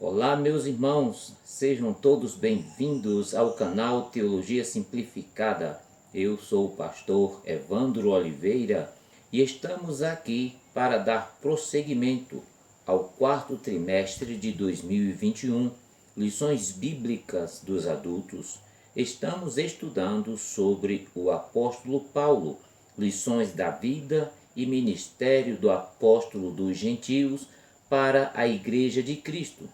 Olá, meus irmãos, sejam todos bem-vindos ao canal Teologia Simplificada. Eu sou o pastor Evandro Oliveira e estamos aqui para dar prosseguimento ao quarto trimestre de 2021, lições bíblicas dos adultos. Estamos estudando sobre o apóstolo Paulo, lições da vida e ministério do apóstolo dos gentios para a Igreja de Cristo.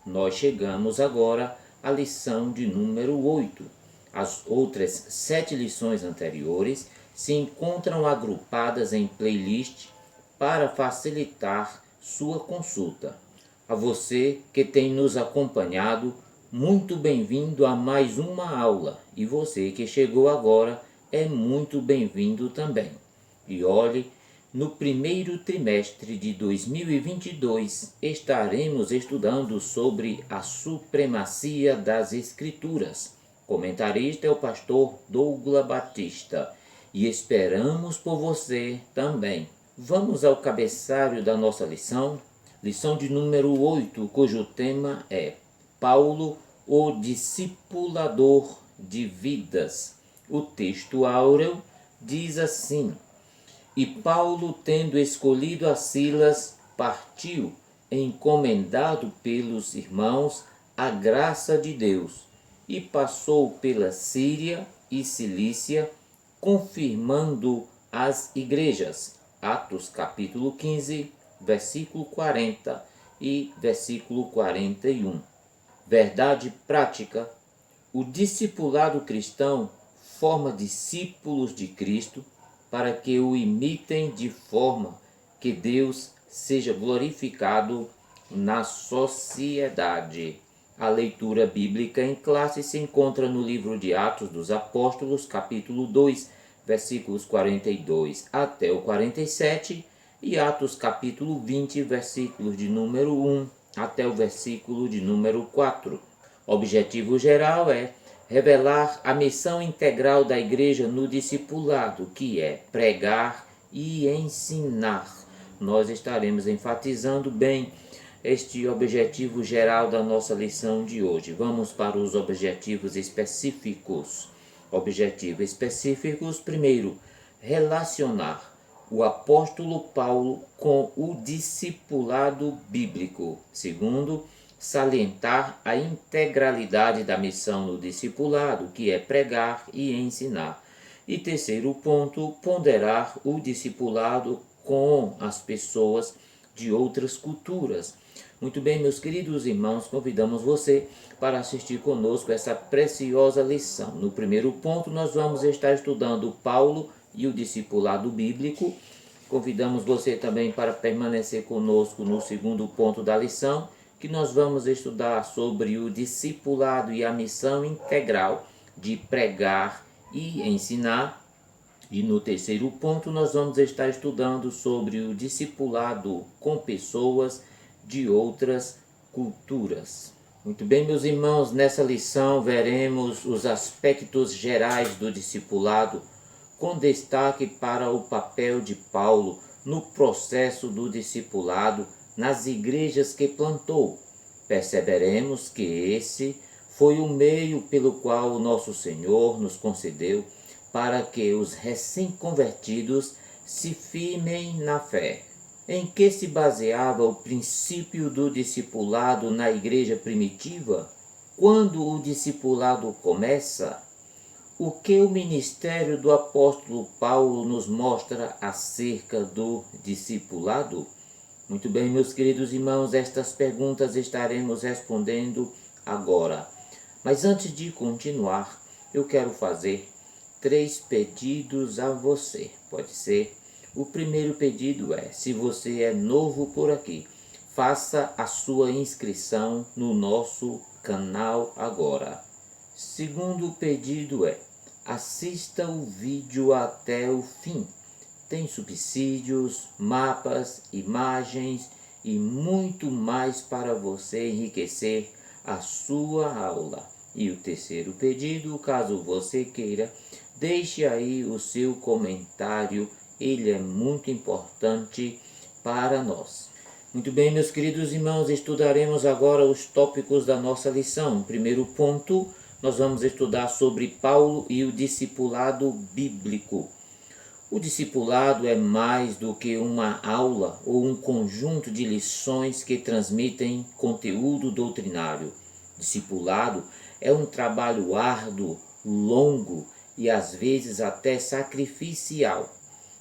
Nós chegamos agora à lição de número 8. As outras 7 lições anteriores se encontram agrupadas em playlist para facilitar sua consulta. A você que tem nos acompanhado, muito bem-vindo a mais uma aula. E você que chegou agora é muito bem-vindo também. E olhe, no primeiro trimestre de 2022 estaremos estudando sobre a supremacia das Escrituras. Comentarista é o pastor Douglas Batista e esperamos por você também. Vamos ao cabeçalho da nossa lição de número 8, cujo tema é Paulo, o discipulador de vidas. O texto áureo diz assim: E Paulo, tendo escolhido a Silas, partiu, encomendado pelos irmãos à graça de Deus, e passou pela Síria e Cilícia, confirmando as igrejas. Atos capítulo 15, versículo 40 e versículo 41. Verdade prática: o discipulado cristão forma discípulos de Cristo para que o imitem de forma que Deus seja glorificado na sociedade. A leitura bíblica em classe se encontra no livro de Atos dos Apóstolos, capítulo 2, versículos 42 até o 47, e Atos capítulo 20, versículos de número 1 até o versículo de número 4. O objetivo geral é revelar a missão integral da igreja no discipulado, que é pregar e ensinar. Nós estaremos enfatizando bem este objetivo geral da nossa lição de hoje. Vamos para os objetivos específicos. Objetivos específicos: primeiro, relacionar o apóstolo Paulo com o discipulado bíblico. Segundo, salientar a integralidade da missão no discipulado, que é pregar e ensinar. E terceiro ponto, ponderar o discipulado com as pessoas de outras culturas. Muito bem, meus queridos irmãos, convidamos você para assistir conosco essa preciosa lição. No primeiro ponto, nós vamos estar estudando Paulo e o discipulado bíblico. Convidamos você também para permanecer conosco no segundo ponto da lição, que nós vamos estudar sobre o discipulado e a missão integral de pregar e ensinar. E no terceiro ponto nós vamos estar estudando sobre o discipulado com pessoas de outras culturas. Muito bem, meus irmãos, nessa lição veremos os aspectos gerais do discipulado, com destaque para o papel de Paulo no processo do discipulado nas igrejas que plantou. Perceberemos que esse foi o meio pelo qual o nosso Senhor nos concedeu para que os recém-convertidos se firmem na fé. Em que se baseava o princípio do discipulado na igreja primitiva? Quando o discipulado começa? O que o ministério do apóstolo Paulo nos mostra acerca do discipulado? Muito bem, meus queridos irmãos, estas perguntas estaremos respondendo agora. Mas antes de continuar, eu quero fazer 3 pedidos a você. Pode ser? O primeiro pedido é: se você é novo por aqui, faça a sua inscrição no nosso canal agora. Segundo pedido é: assista o vídeo até o fim. Tem subsídios, mapas, imagens e muito mais para você enriquecer a sua aula. E o terceiro pedido, caso você queira, deixe aí o seu comentário, ele é muito importante para nós. Muito bem, meus queridos irmãos, estudaremos agora os tópicos da nossa lição. Primeiro ponto, nós vamos estudar sobre Paulo e o discipulado bíblico. O discipulado é mais do que uma aula ou um conjunto de lições que transmitem conteúdo doutrinário. Discipulado é um trabalho árduo, longo e às vezes até sacrificial.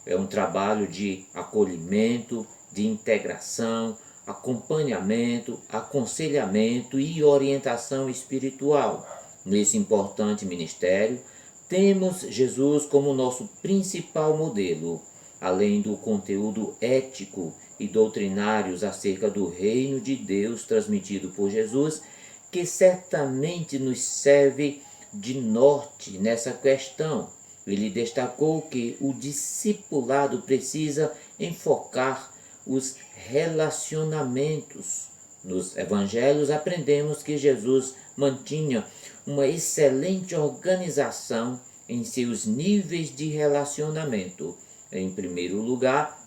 É um trabalho de acolhimento, de integração, acompanhamento, aconselhamento e orientação espiritual. Nesse importante ministério, temos Jesus como nosso principal modelo, além do conteúdo ético e doutrinários acerca do reino de Deus transmitido por Jesus, que certamente nos serve de norte nessa questão. Ele destacou que o discipulado precisa enfocar os relacionamentos. Nos evangelhos aprendemos que Jesus mantinha uma excelente organização em seus níveis de relacionamento. Em primeiro lugar,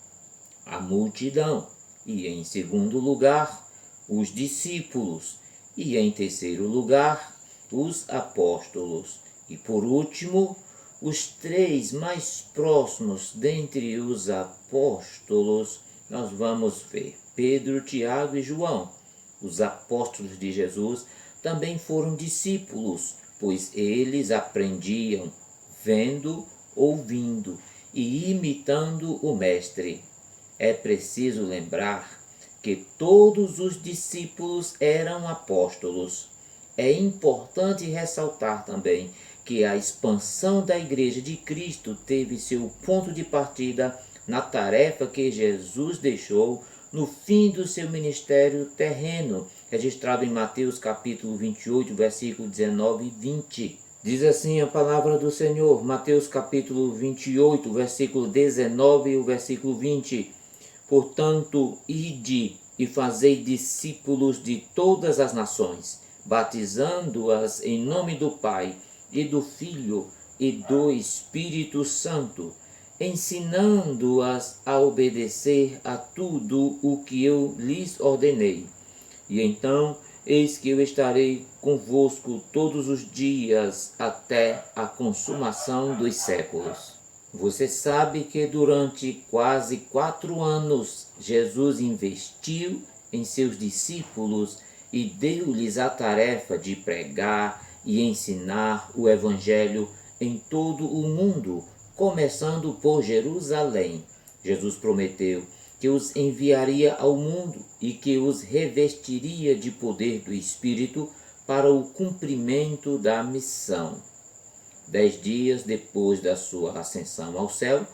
a multidão, e em segundo lugar, os discípulos, e em terceiro lugar, os apóstolos, e por último, os três mais próximos dentre os apóstolos, nós vamos ver Pedro, Tiago e João. Os apóstolos de Jesus também foram discípulos, pois eles aprendiam vendo, ouvindo e imitando o Mestre. É preciso lembrar que todos os discípulos eram apóstolos. É importante ressaltar também que a expansão da Igreja de Cristo teve seu ponto de partida na tarefa que Jesus deixou no fim do seu ministério terreno, registrado em Mateus capítulo 28, versículo 19 e 20. Diz assim a palavra do Senhor, Mateus capítulo 28, versículo 19 e o versículo 20. Portanto, ide e fazei discípulos de todas as nações, batizando-as em nome do Pai, e do Filho, e do Espírito Santo, ensinando-as a obedecer a tudo o que eu lhes ordenei. E então, eis que eu estarei convosco todos os dias até a consumação dos séculos. Você sabe que durante quase 4 anos, Jesus investiu em seus discípulos e deu-lhes a tarefa de pregar e ensinar o Evangelho em todo o mundo, começando por Jerusalém. Jesus prometeu que os enviaria ao mundo e que os revestiria de poder do Espírito para o cumprimento da missão. 10 dias depois da sua ascensão ao céu,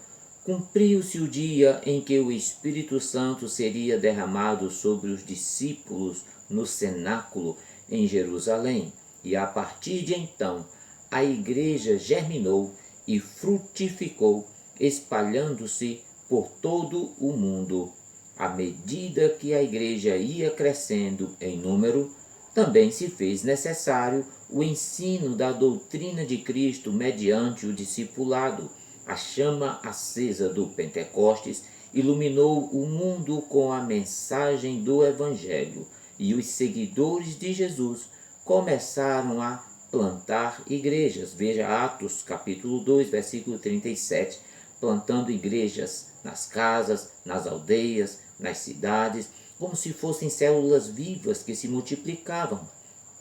cumpriu-se o dia em que o Espírito Santo seria derramado sobre os discípulos no cenáculo em Jerusalém. E a partir de então, a igreja germinou e frutificou, espalhando-se por todo o mundo. À medida que a igreja ia crescendo em número, também se fez necessário o ensino da doutrina de Cristo mediante o discipulado. A chama acesa do Pentecostes iluminou o mundo com a mensagem do Evangelho, e os seguidores de Jesus começaram a plantar igrejas. Veja Atos capítulo 2, versículo 37, plantando igrejas nas casas, nas aldeias, nas cidades, como se fossem células vivas que se multiplicavam.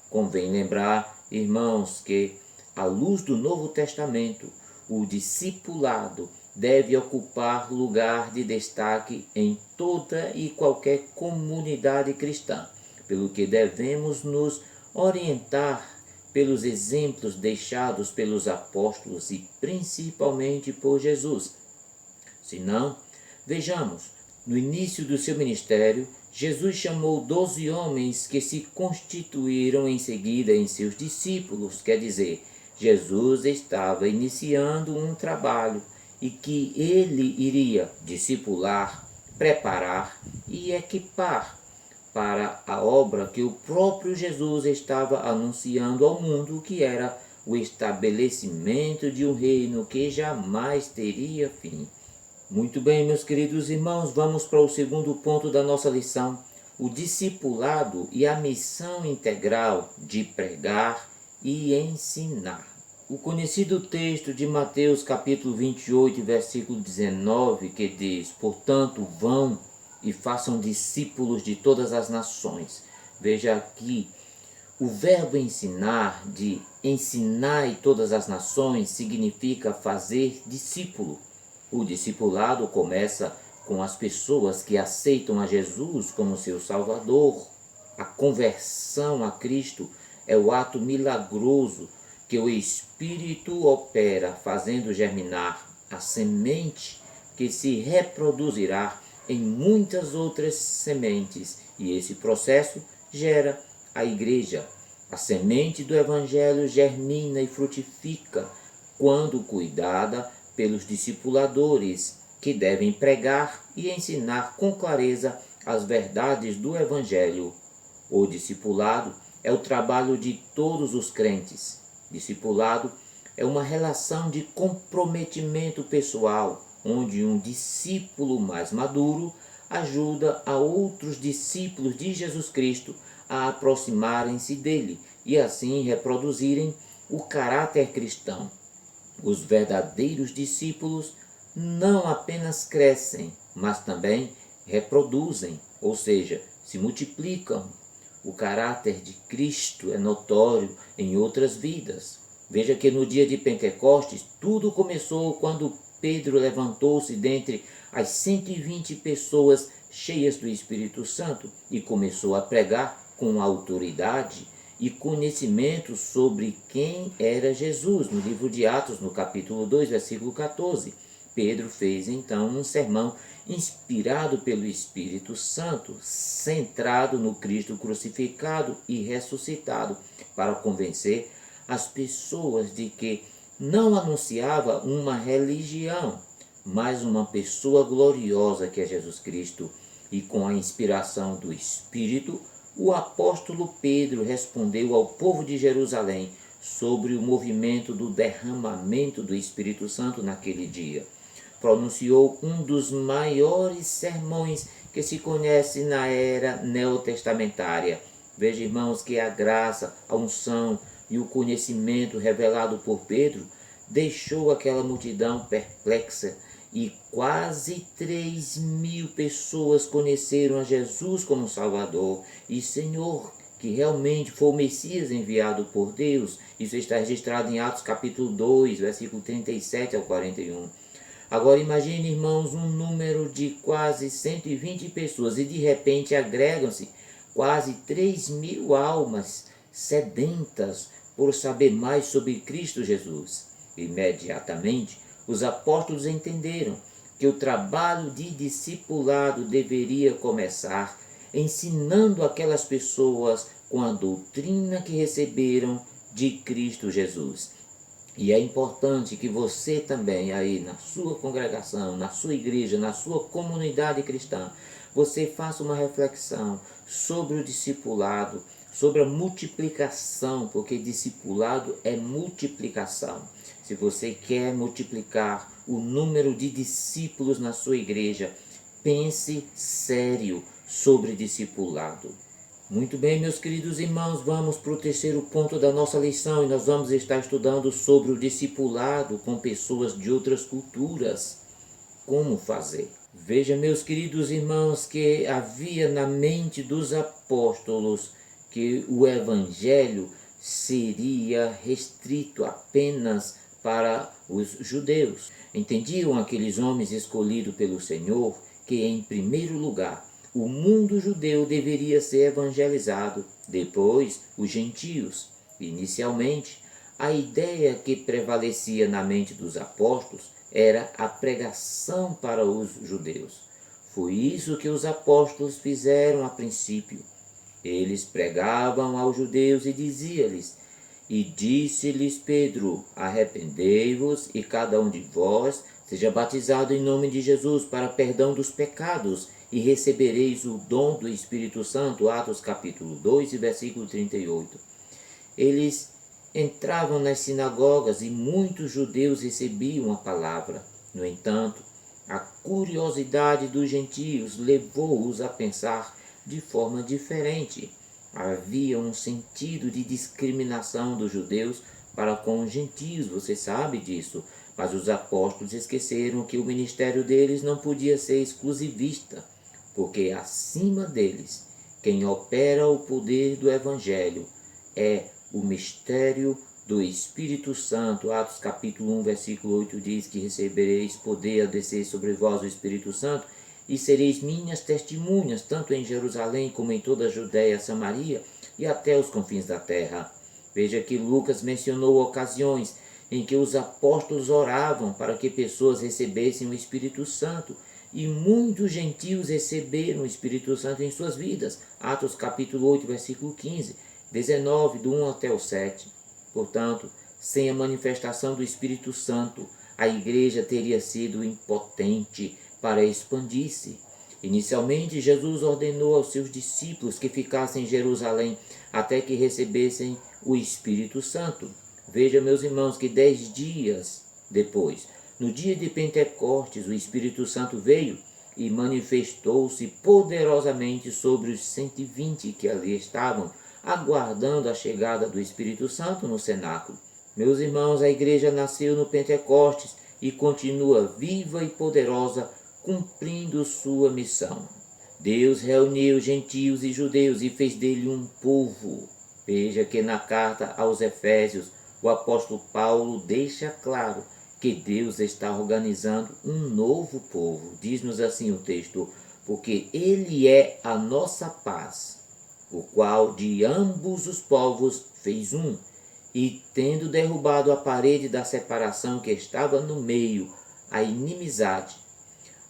Convém lembrar, irmãos, que, à luz do Novo Testamento, o discipulado deve ocupar lugar de destaque em toda e qualquer comunidade cristã, pelo que devemos nos orientar pelos exemplos deixados pelos apóstolos e principalmente por Jesus. Se não, vejamos, no início do seu ministério, Jesus chamou 12 homens que se constituíram em seguida em seus discípulos, quer dizer, Jesus estava iniciando um trabalho e que ele iria discipular, preparar e equipar para a obra que o próprio Jesus estava anunciando ao mundo, que era o estabelecimento de um reino que jamais teria fim. Muito bem, meus queridos irmãos, vamos para o segundo ponto da nossa lição: o discipulado e a missão integral de pregar e ensinar. O conhecido texto de Mateus capítulo 28, versículo 19, que diz: portanto, vão e façam discípulos de todas as nações. Veja aqui, o verbo ensinar, de ensinar em todas as nações, significa fazer discípulo. O discipulado começa com as pessoas que aceitam a Jesus como seu Salvador. A conversão a Cristo é o ato milagroso que o Espírito opera, fazendo germinar a semente que se reproduzirá em muitas outras sementes, e esse processo gera a igreja. A semente do Evangelho germina e frutifica quando cuidada pelos discipuladores, que devem pregar e ensinar com clareza as verdades do Evangelho. O discipulado é o trabalho de todos os crentes. Discipulado é uma relação de comprometimento pessoal, onde um discípulo mais maduro ajuda a outros discípulos de Jesus Cristo a aproximarem-se dele e assim reproduzirem o caráter cristão. Os verdadeiros discípulos não apenas crescem, mas também reproduzem, ou seja, se multiplicam. O caráter de Cristo é notório em outras vidas. Veja que no dia de Pentecostes, tudo começou quando Pedro levantou-se dentre as 120 pessoas cheias do Espírito Santo e começou a pregar com autoridade e conhecimento sobre quem era Jesus. No livro de Atos, no capítulo 2, versículo 14, Pedro fez então um sermão inspirado pelo Espírito Santo, centrado no Cristo crucificado e ressuscitado, para convencer as pessoas de que não anunciava uma religião, mas uma pessoa gloriosa que é Jesus Cristo. E com a inspiração do Espírito, o apóstolo Pedro respondeu ao povo de Jerusalém sobre o movimento do derramamento do Espírito Santo naquele dia. Pronunciou um dos maiores sermões que se conhece na era neotestamentária. Veja, irmãos, que a graça, a unção e o conhecimento revelado por Pedro deixou aquela multidão perplexa, e quase 3.000 pessoas conheceram a Jesus como Salvador e Senhor, que realmente foi o Messias enviado por Deus. Isso está registrado em Atos capítulo 2, versículo 37 ao 41. Agora imagine, irmãos, um número de quase 120 pessoas e de repente agregam-se quase 3.000 almas sedentas por saber mais sobre Cristo Jesus. Imediatamente, os apóstolos entenderam que o trabalho de discipulado deveria começar ensinando aquelas pessoas com a doutrina que receberam de Cristo Jesus. E é importante que você também aí na sua congregação, na sua igreja, na sua comunidade cristã, você faça uma reflexão sobre o discipulado, sobre a multiplicação, porque discipulado é multiplicação. Se você quer multiplicar o número de discípulos na sua igreja, pense sério sobre discipulado. Muito bem, meus queridos irmãos, vamos para o terceiro ponto da nossa lição e nós vamos estar estudando sobre o discipulado com pessoas de outras culturas. Como fazer? Veja, meus queridos irmãos, que havia na mente dos apóstolos que o evangelho seria restrito apenas para os judeus. Entendiam aqueles homens escolhidos pelo Senhor que, em primeiro lugar, o mundo judeu deveria ser evangelizado, depois os gentios. Inicialmente, a ideia que prevalecia na mente dos apóstolos era a pregação para os judeus. Foi isso que os apóstolos fizeram a princípio. Eles pregavam aos judeus e dizia-lhes: e disse-lhes Pedro: arrependei-vos e cada um de vós seja batizado em nome de Jesus para perdão dos pecados e recebereis o dom do Espírito Santo. Atos capítulo 2 e versículo 38. Eles entravam nas sinagogas e muitos judeus recebiam a palavra. No entanto, A curiosidade dos gentios levou-os a pensar de forma diferente. Havia um sentido de discriminação dos judeus para com os gentios, você sabe disso. Mas os apóstolos esqueceram que o ministério deles não podia ser exclusivista, porque acima deles, quem opera o poder do Evangelho é o mistério do Espírito Santo. Atos capítulo 1, versículo 8 diz que recebereis poder a descer sobre vós o Espírito Santo e sereis minhas testemunhas, tanto em Jerusalém como em toda a Judéia, Samaria e até os confins da terra. Veja que Lucas mencionou ocasiões em que os apóstolos oravam para que pessoas recebessem o Espírito Santo, e muitos gentios receberam o Espírito Santo em suas vidas. Atos capítulo 8, versículo 15, 19, do 1 até o 7. Portanto, sem a manifestação do Espírito Santo, a igreja teria sido impotente para expandir-se. Inicialmente, Jesus ordenou aos seus discípulos que ficassem em Jerusalém até que recebessem o Espírito Santo. Veja, meus irmãos, que 10 dias depois, no dia de Pentecostes, o Espírito Santo veio e manifestou-se poderosamente sobre os 120 que ali estavam, aguardando a chegada do Espírito Santo no cenáculo. Meus irmãos, a igreja nasceu no Pentecostes e continua viva e poderosa, cumprindo sua missão. Deus reuniu gentios e judeus e fez dele um povo. Veja que na carta aos Efésios, o apóstolo Paulo deixa claro que Deus está organizando um novo povo. Diz-nos assim o texto: porque ele é a nossa paz, o qual de ambos os povos fez um, e tendo derrubado a parede da separação que estava no meio, a inimizade,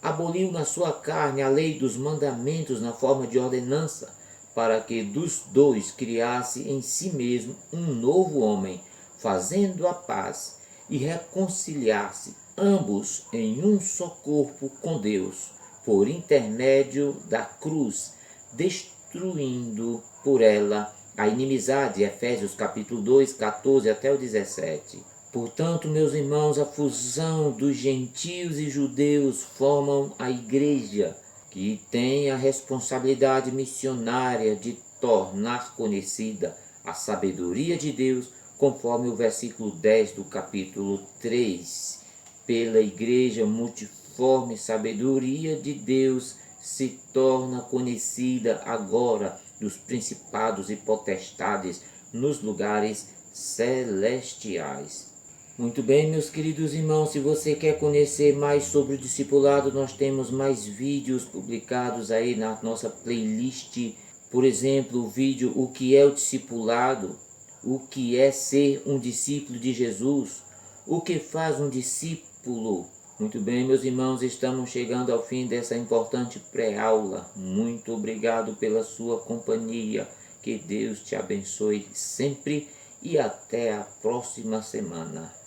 aboliu na sua carne a lei dos mandamentos na forma de ordenança, para que dos dois criasse em si mesmo um novo homem, fazendo a paz, e reconciliasse ambos em um só corpo com Deus, por intermédio da cruz, destruindo por ela a inimizade. Efésios capítulo 2, 14 até o 17. Portanto, meus irmãos, a fusão dos gentios e judeus formam a igreja, que tem a responsabilidade missionária de tornar conhecida a sabedoria de Deus, conforme o versículo 10 do capítulo 3. Pela igreja multiforme sabedoria de Deus se torna conhecida agora dos principados e potestades nos lugares celestiais. Muito bem, meus queridos irmãos, se você quer conhecer mais sobre o discipulado, nós temos mais vídeos publicados aí na nossa playlist. Por exemplo, o vídeo O que é o discipulado, o que é ser um discípulo de Jesus, o que faz um discípulo. Muito bem, meus irmãos, estamos chegando ao fim dessa importante pré-aula. Muito obrigado pela sua companhia. Que Deus te abençoe sempre e até a próxima semana.